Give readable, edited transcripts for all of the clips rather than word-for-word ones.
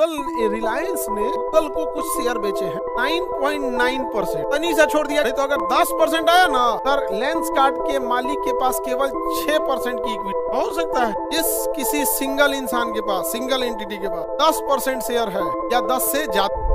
रिलायंस ने गूगल को कुछ शेयर बेचे हैं 9.9%, तनी सा छोड़ दिया। नहीं तो अगर 10% आया ना सर, लेंसकार्ट के मालिक के पास केवल 6% की इक्विटी हो सकता है। जिस किसी सिंगल इंसान के पास, सिंगल एंटिटी के पास 10% शेयर है या 10 से ज्यादा।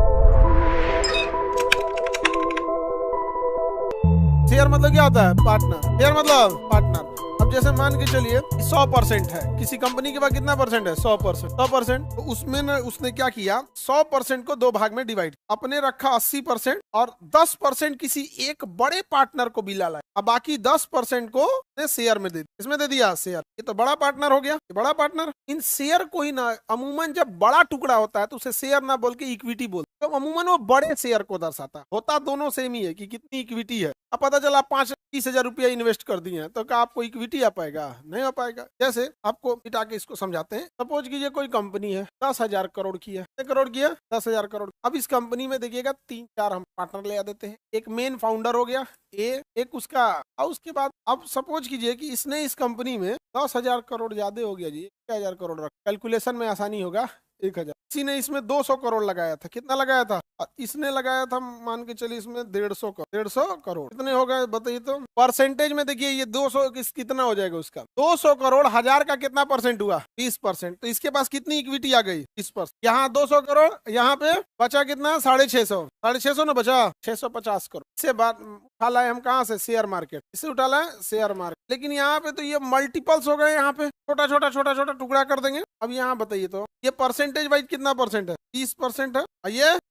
शेयर मतलब क्या होता है? पार्टनर। शेयर मतलब पार्टनर। अब जैसे मान के चलिए 100% है, किसी कंपनी के पास कितना परसेंट है? 100%। 100% तो उसमें न उसने क्या किया, 100% को दो भाग में डिवाइड, अपने रखा 80% और 10% किसी एक बड़े पार्टनर को बिला लाया। अब बाकी 10% को शेयर में दे दिया। इसमें दे दिया शेयर। ये तो बड़ा पार्टनर हो गया। ये बड़ा पार्टनर। इन शेयर को ही ना अमूमन जब बड़ा टुकड़ा होता है तो उसे शेयर ना बोल के इक्विटी बोल, तो अमूमन वो बड़े शेयर को दर्शाता है। होता दोनों सेम ही है कि कितनी इक्विटी है। अब पता चला 30,000 रुपया इन्वेस्ट कर दिए हैं तो क्या आपको इक्विटी आ पाएगा? नहीं आ पाएगा। जैसे आपको मिटा के इसको समझाते हैं। सपोज कीजिए कोई कंपनी है 10,000 करोड़ की है। कितने करोड़ की है? 10,000 करोड़। अब इस कंपनी में देखिएगा 3-4 हम पार्टनर ले आ देते हैं। एक मेन फाउंडर हो गया ए, एक उसका, और उसके बाद अब सपोज कीजिए कि इसने इस कंपनी में 10,000 करोड़ ज्यादा हो गया जी, 1,000 करोड़ रख, कैलकुलेशन में आसानी होगा 1,000। किसी ने इसमें 200 करोड़ लगाया था। कितना लगाया था? इसने लगाया था मान के चलिए इसमें 150 करोड़। कितने हो गए बताइए तो? परसेंटेज में देखिए ये 200 कितना हो जाएगा उसका? 200 करोड़ 1000 का कितना परसेंट हुआ? 20%। तो इसके पास कितनी इक्विटी आ गई? 20%। यहाँ 200 करोड़, यहाँ पे बचा कितना? 650। 650 ना बचा 650 करोड़। इससे बात उठा लाए हम कहाँ से? Share market. इससे उठा लाए शेयर मार्केट। लेकिन यहाँ पे तो ये मल्टीपल्स हो गए। यहाँ पे छोटा छोटा टुकड़ा कर देंगे। अब यहाँ बताइए तो ये परसेंटेज वाइज कितना परसेंट है? 30% है।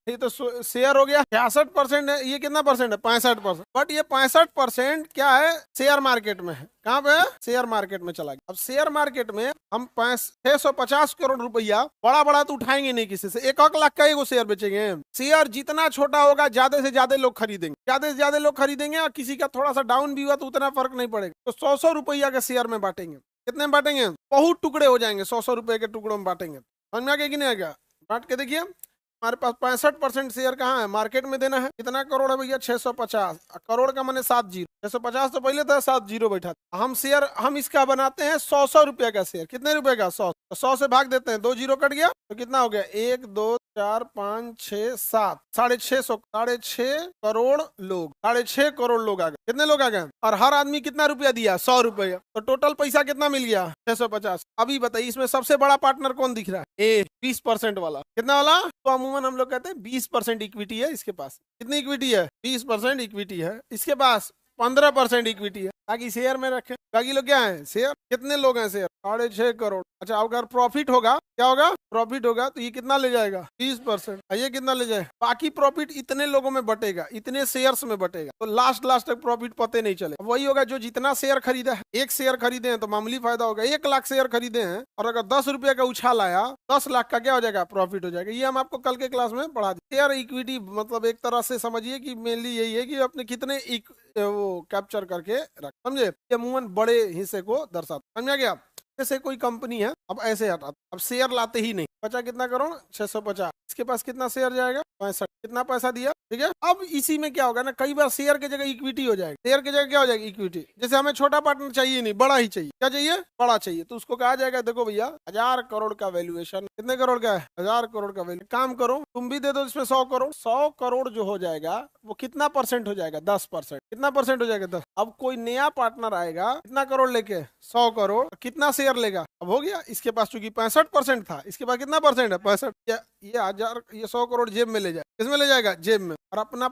ये तो शेयर हो गया 66% है। ये कितना परसेंट है? 65%। बट ये 65% क्या है? शेयर मार्केट में है। कहाँ पे? शेयर मार्केट में चला गया। अब शेयर मार्केट में हम 650 करोड़ रुपया बड़ा बड़ा तो उठाएंगे नहीं किसी से। 1 लाख का एगो शेयर बेचेंगे। शेयर जितना छोटा होगा ज्यादा से ज्यादा लोग खरीदेंगे, ज्यादा से ज्यादा लोग खरीदेंगे, और किसी का थोड़ा सा डाउन भी हुआ तो उतना फर्क नहीं पड़ेगा। तो 100 रुपया का शेयर में बांटेंगे। कितने में बांटेंगे? बहुत टुकड़े हो जाएंगे। 100 रुपए के टुकड़ों में बांटेंगे। समझ में आ गया कि नहीं आ गया? बांट के देखिए हमारे पास 65% शेयर कहाँ है? मार्केट में देना है। कितना करोड़ है भैया? 650 करोड़ का मैंने 7 जीरो। 650 तो पहले था, 7 जीरो बैठा था। हम शेयर हम इसका बनाते हैं 100 रुपए का शेयर। कितने रुपए का? 100। 100 से भाग देते हैं, 2 जीरो कट गया तो कितना हो गया? 1 2 4 5 6 7 650 करोड़ लोग। 6.5 करोड़ लोग आ गए। कितने लोग आ गए? और हर आदमी कितना रुपया दिया? 100 रुपया। तो टोटल पैसा कितना मिल गया? 650। अभी बताइए इसमें सबसे बड़ा पार्टनर कौन दिख रहा है? ए, 20% वाला। कितना वाला? तो अमूमन हम लोग कहते हैं 20% इक्विटी है इसके पास। कितनी इक्विटी है? 20% इक्विटी है इसके पास। 15% इक्विटी है। बाकी शेयर में रखे। बाकी लोग क्या है? शेयर। कितने लोग हैं शेयर? 6.5 करोड़। अच्छा, अगर प्रॉफिट होगा, क्या होगा? प्रॉफिट होगा तो ये कितना ले जाएगा? 20%। ये कितना ले जाए? बाकी प्रॉफिट इतने लोगों में बटेगा, इतने शेयर्स में बटेगा, तो लास्ट तक प्रॉफिट पते नहीं चले। वही होगा जो जितना शेयर खरीदा है। 1 शेयर खरीदे हैं तो मामूली फायदा होगा। 1 लाख शेयर खरीदे हैं और अगर 10 रुपया का उछाल आया, 10 लाख का क्या हो जाएगा? प्रॉफिट हो जाएगा। ये हम आपको कल के क्लास में पढ़ा दें। शेयर इक्विटी मतलब एक तरह से समझिए कि मेनली यही है कि अपने कितने वो कैप्चर करके रख, समझे? ये अमूमन बड़े हिस्से को दर्शाता। समझ गया? जैसे कोई कंपनी है, अब ऐसे हटा, अब शेयर लाते ही नहीं, बचा कितना करोड़? 650। इसके पास कितना शेयर जाएगा? 65। कितना पैसा दिया? ठीक है। अब इसी में क्या होगा ना, कई बार शेयर की जगह इक्विटी हो जाएगी। शेयर की जगह क्या हो जाएगी? इक्विटी। जैसे हमें छोटा पार्टनर चाहिए नहीं, बड़ा ही चाहिए। क्या चाहिए? बड़ा चाहिए। तो उसको कहा जाएगा देखो भैया 1000 करोड़ का वैल्यूएशन। कितने करोड़ का है? 1000 करोड़ का वैल्यू। काम करो तुम भी दे दो इसमें 100 करोड़। 100 करोड़ जो हो जाएगा वो कितना परसेंट हो जाएगा? 10%। कितना परसेंट हो जाएगा? 10। अब कोई नया पार्टनर आएगा कितना करोड़ लेके? 100 करोड़। कितना शेयर लेगा? अब हो गया इसके पास चूंकि 65% था, इसके पास कितना परसेंट है? 65। ये 1000 ये 100 करोड़ जेब में ले जाए। किसमें ले जाएगा? जेब में। और अपना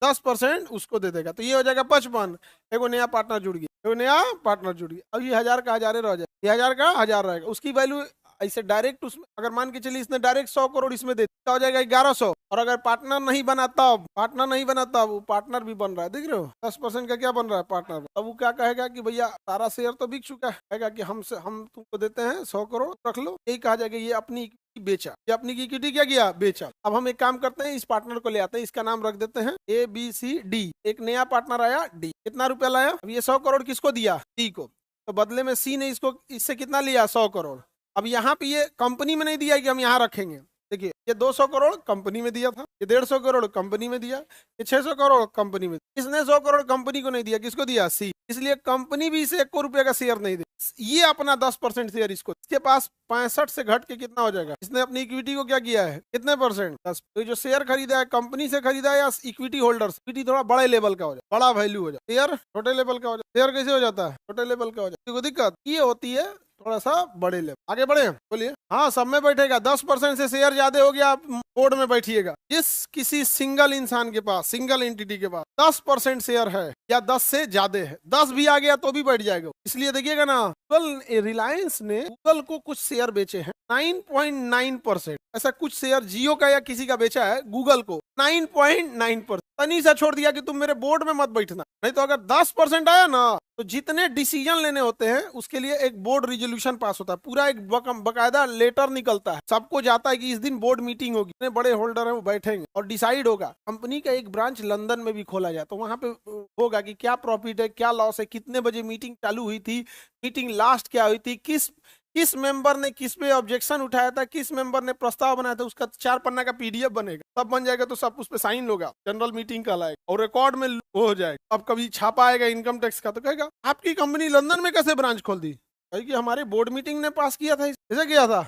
10% उसको दे देगा। तो ये हो जाएगा 55। एगो नया पार्टनर जुड़ गया, एगो नया पार्टनर जुड़ गया। अब ये 1000 का 1000 रह जाए, ये 1000 का 1000 रहेगा। उसकी वैल्यू ऐसे डायरेक्ट उसमें अगर मान के चलिए इसने डायरेक्ट 100 करोड़ इसमें दे दिया, हो जाएगा 1100। और अगर पार्टनर नहीं बनाता, वो पार्टनर भी बन रहा है, देख रहे हो? 10% का क्या बन रहा है? पार्टनर। अब वो क्या कहेगा कि भैया सारा शेयर तो बिक चुका है, कहेगा कि हम तुमको देते हैं 100 करोड़, रख लो। यही कहा जाएगा ये अपनी बेचा, ये अपनी इक्विटी क्या किया? बेचा। अब हम एक काम करते हैं, इस पार्टनर को ले आते हैं, इसका नाम रख देते हैं ABCD। एक नया पार्टनर आया डी। कितना रुपया लाया? अब ये 100 करोड़ किसको दिया? डी को। तो बदले में सी ने इसको इससे कितना लिया? 100 करोड़। अब यहाँ पे ये कंपनी में नहीं दिया कि हम यहाँ रखेंगे। देखिए ये 200 करोड़ कंपनी में दिया था, ये 150 करोड़ कंपनी में दिया, ये 600 करोड़ कंपनी में। इसने 100 करोड़ कंपनी को नहीं दिया, किसको दिया? सी। इसलिए कंपनी भी इसे 1 रुपए का शेयर नहीं दे। ये अपना 10% शेयर इसको, इसके पास 65 से घट के कितना हो जाएगा? इसने अपनी इक्विटी को क्या किया है? कितने परसेंट? 10। तो जो शेयर खरीदा है कंपनी से खरीदा है या इक्विटी होल्डर? इक्विटी थोड़ा बड़े लेवल का हो जाए, बड़ा वैल्यू हो जाए, शेयर छोटे लेवल का हो जाए। शेयर कैसे हो जाता है? छोटे लेवल का हो जाए। तो दिक्कत ये होती है थोड़ा सा बड़े लेवल। आगे बढ़े, बोलिए। हाँ, सब में बैठेगा। 10% से शेयर ज्यादा हो गया, आप बोर्ड में बैठिएगा। जिस किसी सिंगल इंसान के पास, सिंगल एंटिटी के पास 10% शेयर है या 10 से ज्यादा है, 10 भी आ गया तो भी बैठ जाएगा। इसलिए देखिएगा ना, गूगल, रिलायंस ने गूगल को कुछ शेयर बेचे हैं 9.9%। ऐसा कुछ शेयर जियो का या किसी का बेचा है गूगल को 9.9%। तनी सा छोड़ दिया कि तुम मेरे बोर्ड में मत बैठना, नहीं तो अगर 10% आया ना तो जितने डिसीजन लेने होते हैं उसके लिए एक बोर्ड रिजोल्यूशन पास होता है, पूरा एक बकायदा लेटर निकलता है, सबको जाता है कि इस दिन बोर्ड मीटिंग होगी, जितने बड़े होल्डर हैं वो बैठेंगे और डिसाइड होगा। कंपनी का एक ब्रांच लंदन में भी खोला जाए तो वहां पे होगा कि क्या प्रॉफिट है, क्या लॉस है, कितने बजे मीटिंग चालू हुई थी, मीटिंग लास्ट क्या हुई थी, किस मेंबर ने किस पे ऑब्जेक्शन उठाया था, किस मेंबर ने प्रस्ताव बनाया था, उसका 4 पन्ना का पीडीएफ बनेगा। सब बन जाएगा तो सब उस पे साइन होगा, जनरल मीटिंग कहलाएगा और रिकॉर्ड में वो हो जाएगा। अब कभी छापा आएगा इनकम टैक्स का तो कहेगा आपकी कंपनी लंदन में कैसे ब्रांच खोल दी? कि हमारी बोर्ड मीटिंग ने पास किया था, ऐसे किया था।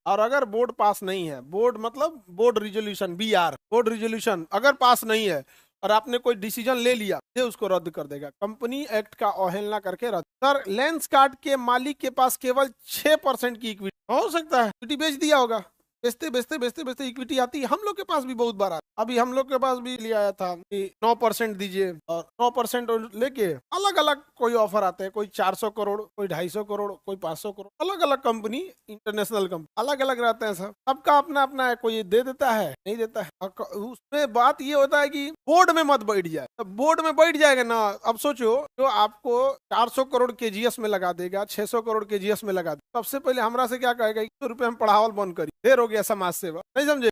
और अगर बोर्ड पास नहीं है, बोर्ड मतलब board resolution, BR, board resolution अगर पास नहीं है और आपने कोई डिसीजन ले लिया, ये उसको रद्द कर देगा। कंपनी एक्ट का अवहेलना करके रद्द। सर, लेंसकार्ट के मालिक के पास केवल 6% की इक्विटी हो सकता है, इक्विटी बेच दिया होगा। बेचते बेचते बेचते बेचते इक्विटी आती है। हम लोग के पास भी बहुत बार आती, अभी हम लोग के पास भी लिया आया था कि 9% दीजिए, और 9% लेके अलग अलग कोई ऑफर आते हैं, कोई 400 करोड़, कोई 250 करोड़, कोई 500 करोड़, अलग अलग कंपनी, इंटरनेशनल कंपनी अलग अलग रहते हैं। सब सबका अपना अपना है, कोई दे देता है, नहीं देता है। उसमें बात ये होता है कि बोर्ड में मत बैठ जाए। बोर्ड में बैठ जाएगा ना, अब सोचो जो आपको 400 करोड़ KGS में लगा देगा, 600 करोड़ KGS में लगा देगा, सबसे पहले हमरा से क्या कहेगा, 100 रुपए हम पढ़ावल बंद करी, देर हो गया समाज सेवा, नहीं समझे?